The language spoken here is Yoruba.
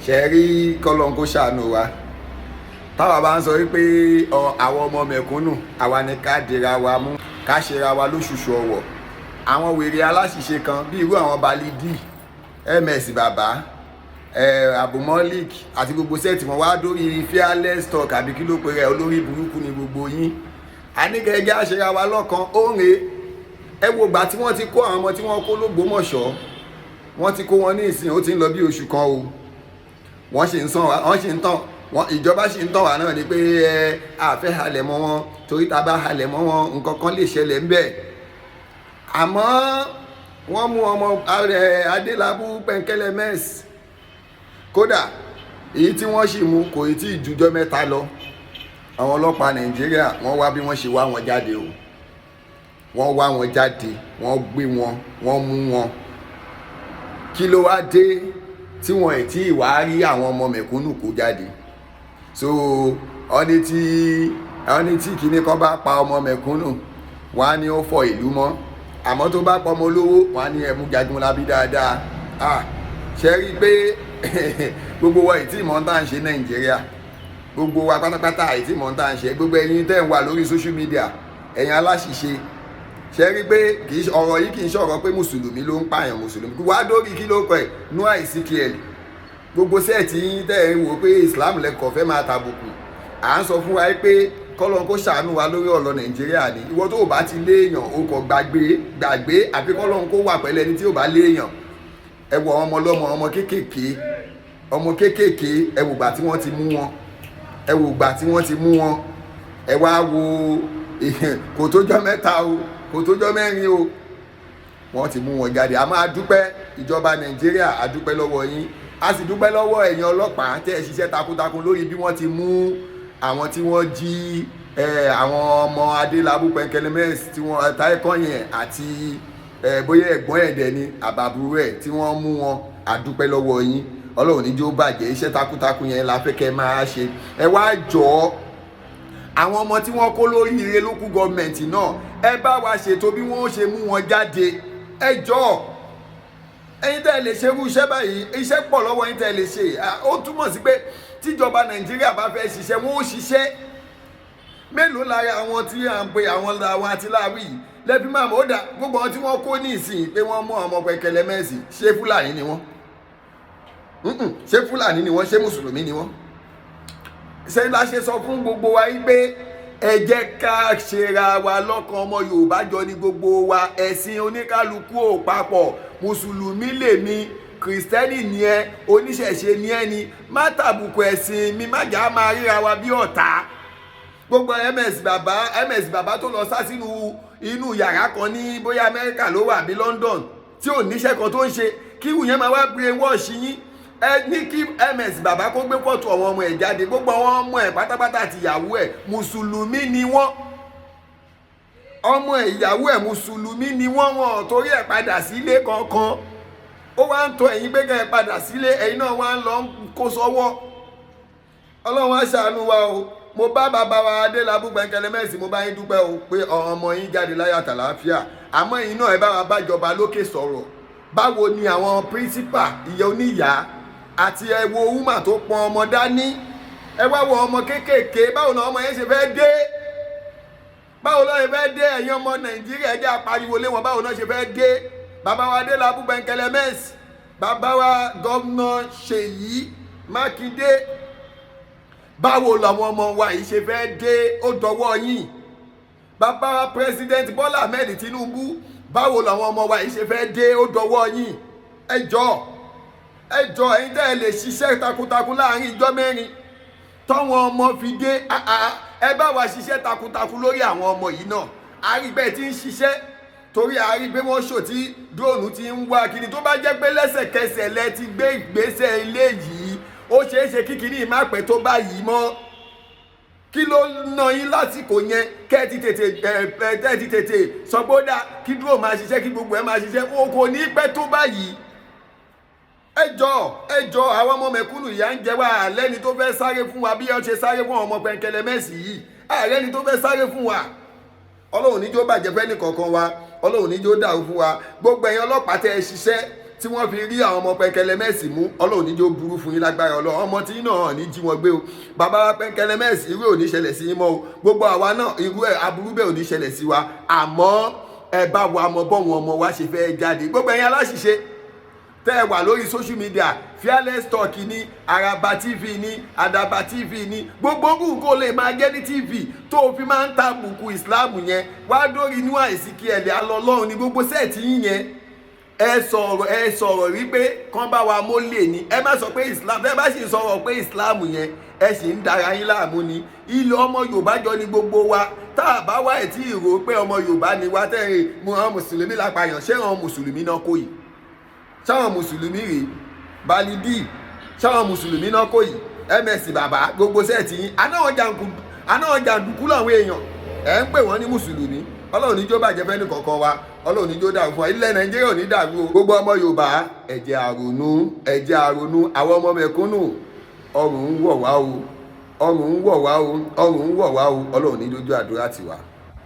ṣe rí kọ́lọ́n kó ṣàánú wa táwa bá ń sọ wípé àwọn ọmọ mẹ̀kúnnù àwa ni ká dira wa mú ká ṣera wa lóṣùṣù ọwọ̀ àwọn wèrè aláṣìṣe kan bí irú àwọn balidi ms bàbá abumolik àti gbogbo sẹ́ẹ̀tì wọn wá dórí fearless talk àbí kí ló pe rẹ̀ olórí burúkú ni gbogbo yín anígẹ̀gẹ́ àṣera wa lọ́kan ó ń re ẹ wo gbà tí wọ́n ti kó àwọn ọmọ tí wọ́n kó lógbómọ̀ṣọ́ wọ́n ti kó wọn ní ìsìn ó ti ń lọ bí oṣù kan o wọ́n sì ń sàn wọ́n sì ń tàn ìjọba sì ń tàn wá náà ni pé àfẹ́ halẹ̀ mọ́ wọn torí tá a bá halẹ̀ mọ́ wọn nǹkan kan lè ṣẹlẹ̀ ńbẹ̀ àmọ́ wọ́n mú ọmọ Adelabu Penkelemes kódà èyí tí wọ́n sì mú kò tí ì jùjọ́ mẹ́ta lọ àwọn ọlọ́pàá Nàìjíríà wọ́n wá bí wọ́n ṣe wá wọn jáde o wọ́n wá wọn jáde wọ́n gbé wọn wọ́n mú wọn kí ló wá dé tí wọ́n ẹ̀ tí ìwà rí àwọn ọmọ mẹ̀kúnnù kó jáde so ọ́ní tí kìíní kan bá pa ọmọ mẹ̀kúnnù wọ́n á ní ó fọ ìlú mọ́ àmọ́ tó bá pa ọmọ olówó wọ́n á ní ẹ̀mú Jagunlabi dáadáa ṣe rí i pé gbogbo wa ìtì mọ́ tá à ń ṣe Nàìjíríà gbogbo wa pátápátá ìtì mọ́ tá à ń ṣe gbogbo ẹ̀yin tẹ́ ń wà lórí social media ẹ̀yin aláṣìṣe ṣe rí pé ọ̀rọ̀ yìí kì í ṣọ̀rọ̀ pé mùsùlùmí ló ń pààyàn mùsùlùmí wá dórí kí ló kọ ẹ̀ nua Ezekiel gbogbo sẹ́ẹ̀tì yín tẹ́ ẹ̀ ń wò pé Islam lẹ́kọ̀ọ́ fẹ́ máa tàbùkù à ń sọ fún wa pé kọ́lọ́n kó ṣàánú wa lórí ọ̀rọ̀ Nàìjíríà ni ìwọ tó bá ti léèyàn o kò gbàgbé àbí kọ́lọ́n kó wà pẹ̀lẹ́ ẹni tí ò bá léèyàn ẹ wo ọmọ ọlọ́mọ ọmọ kéékèèké ẹ wò gbà tí wọ́n ti mú wọn ẹ wá wo kò tójọ́ mẹ́ta o kò tójọ́ mẹ́rin o wọ́n ti mú wọn jáde a máa dúpẹ́ ìjọba Nàìjíríà a dúpẹ́ lọ́wọ́ yín a sì dúpẹ́ lọ́wọ́ ẹ̀yin ọlọ́pàá tẹ́ ẹ ṣiṣẹ́ takuntakun lórí bí wọ́n ti mú àwọn tí wọ́n jí àwọn ọmọ Adelabu Penkelemes tí wọ́n táìkọ́yìn àti bóyá ẹ̀gbọ́n ẹ̀dẹ̀ ni àbàbúrò ẹ̀ tí wọ́n mú wọn a dúpẹ́ lọ́wọ́ yín Ọlọ́run ní jẹ́ ó bàjẹ́ iṣẹ́ takuntakun yẹn la fẹ́ kẹ́ máa ṣe ẹ wá jọ̀ọ́ àwọn ọmọ tí wọ́n kó lórí ire local government náà ẹ bá wa ṣètò bí wọ́n ṣe mú wọn jáde ẹ jọ̀ọ́ ẹ̀yin tẹ́ lè ṣerú iṣẹ́ báyìí iṣẹ́ pọ̀ lọ́wọ́ yín tẹ́ lè ṣe ó túmọ̀ sí pé tíjọba Nàìjíríà bá fẹ́ ṣiṣẹ́ wọn ó ṣiṣẹ́ mélòó lára àwọn tí à ń pe àwọn àtìláwí yìí lẹ́bí máa mọ̀ ó dà gbogbo àwọn tí wọ́n kó ní ìsìn pé wọ́n mú ọmọ Penkelemes ṣé Fúlàní ni wọ́n ṣé Fúlàní ni wọ́n ṣé Mùsùlùmí ni wọ́n ṣe la ṣe sọ fún gbogbo wa yìí pé ẹ jẹ́ ká ṣera wa lọ́kàn ọmọ Yorùbá jọ ní gbogbo wa ẹ̀sìn oníkálukú ò papọ̀ Mùsùlùmí lèmi Kìrìsìtẹ́nì ni ẹ oníṣẹ̀ṣe ni ẹ ni má tàbùkù ẹ̀sìn mi má jà máa ríra wa bí ọ̀tá gbogbo ms bàbá tó lọ sá sínú inú yàrá kan ní bóyá Amẹ́ríkà ló wà bí London tí ò níṣẹ́ kan tó ń ṣe kí ìwù yẹn máa wá brainwash yín ẹ ní kí ms bàbá kó gbé fọ́tò àwọn ọmọ ẹ̀ jáde gbogbo àwọn ọmọ ẹ̀ pátápátá àti ìyàwó ẹ̀ mùsùlùmí ni wọ́n ọmọ ẹ̀ ìyàwó ẹ̀ mùsùlùmí ni wọ́n torí ẹ̀ padà sílé kankan ó wá ń tọ ẹ̀yin pé kẹ́ ẹ padà sílé ẹ̀yin náà wá ń lọ kó sọ́wọ́ Ọlọ́run á ṣàánú wa o mo bá bàbá wa Adelabu Penkelemes mo bá yín dúpẹ́ o pé ọmọ yín jáde láyọ̀ àtàlàáfíà àmọ́ ẹ̀yin náà ẹ bá wa bájọba lókè sọ̀rọ̀ báwo ni àwọn pírísípà ìyá oníyàá àti ẹ wo wúmà tó pọn ọmọ dání ẹ wá wo ọmọ kéékèèké báwo ni ọmọ yẹn ṣe fẹ́ dé ẹ̀yin ọmọ Nàìjíríà ẹjẹ́ apariwo lé wọn báwo náà ṣe fẹ́ dé bàbá wa Adelabu Penkelemes bàbá wa gómìnà Ṣèyí Mákindé báwo làwọn ọmọ wa yìí ṣe fẹ́ dé ó dọwọ́ yín bàbá wa president Bọ́lá Ahmed Tinubu báwo làwọn ọmọ wa yìí ṣe fẹ́ dé ó dọwọ́ yín ẹ jọ̀ọ́ ẹ̀yin tẹ́ ẹ lè ṣiṣẹ́ takuntakun láàrin ìjọ mẹ́rin tọ́wọn ọmọ fi dé ẹ bá wa ṣiṣẹ́ takuntakun lórí àwọn ọmọ yìí náà àrígbẹ́ tí ń ṣiṣẹ́ torí àrígbé wọn ṣò tí dúróònù ti ń wá kiri tó bá jẹ́ pé lẹ́sẹ̀kẹsẹ̀ lẹ ti gbé ìgbésẹ̀ ilé yìí ó ṣeé ṣe kíkiní má pẹ́ tó báyìí mọ́ kí ló ná yín lásìkò yẹn kẹ́ ẹ ti tètè sọ pé ó dá kí dúró máa ṣiṣẹ́ kí gbogbo ẹ máa ṣiṣẹ́ o kò ní pẹ́ tó báyìí ẹ jọ̀ọ́ àwọn ọmọ mẹ̀kúnnù ìyà ń jẹ wá lẹ́ni tó fẹ́ sáré fún wa bí ó ṣe sáré fún ọmọ Penkelemes yìí lẹ́ni tó fẹ́ sáré fún wa Ọlọ́run níjó bàjẹ́ fẹ́ nìkankan wa Ọlọ́run níjó dàrú fún wa gbogbo ẹ̀yin ọlọ́pàá tẹ́ ẹ ṣiṣẹ́ tí wọ́n fi rí àwọn ọmọ Penkelemes mú, Ọlọ́run ní jẹ́ ó burú fún yín lágbára Ọlọ́run. Ọmọ tí náà ní jí wọn gbé o. Bàbá wa Penkelemes, irú ò ní ṣẹlẹ̀ sí yín mọ́ o. Gbogbo àwa náà irú aburú bẹ́ẹ̀ ò ní ṣẹlẹ̀ sí wa. Àmọ́ ẹ bá wa mọ bọ́wọn ọmọ wa ṣe fẹ́ jáde. Gbogbo ẹ̀yin aláṣìṣe tẹ́ ẹ wà lórí social media, Fearless Talk ní, Araba TV ní, Adaba TV ní, gbogbo ogun kò lè máa jẹ́ ní TV tó fi máa ń tàbùkù Islam yẹn. Wá dórí inú àìsíkí ẹ̀lẹ́ alọ́lọ́run ní gbogbo sẹ́ẹ̀tì yín yẹn. Ẹ sọ̀rọ̀ wípé kán bá wa mólè ní. Ẹ má sọ pé Islam, ẹ bá sì sọ̀rọ̀ pé Islam yẹn ẹ sì ń dára yín láàmú ni. Ilé ọmọ Yorùbá jọ ní gbogbo wa. Tá a bá wá ẹ̀ tí ìrò pé ọmọ Yorùbá ni wá tẹ́rẹ̀ àwọn mùsùlùmí lápàyàn, ṣé àwọn mùsùlùmí náà kó yìí? Ṣáwọn mùsùlùmí rèé? Balidi ṣáwọn mùsùlùmí náà kó yìí? MS bàbá gbogbo sẹ́ẹ̀tì yín. Anáwọn jàǹdùkú làwọn èèyàn. Ẹ ń pè wọ́n ní mùsùlùmí. Ọlọ́run ní jó bàjẹ́ fẹ́ ní kọ̀ọ̀kan wa. Ọlọ́run ní jó dàrú fún wa. Ilẹ̀ Nàìjíríà ò ní dàrú o. Gbogbo ọmọ Yorùbá ẹ jẹ́ a ronú. Àwọn ọmọ mẹ̀kúnnù ọrùn ń wọ̀ wá o. Ọrùn ń wọ̀ wá o. Ọlọ́run ní dójú àdúrà tiwa.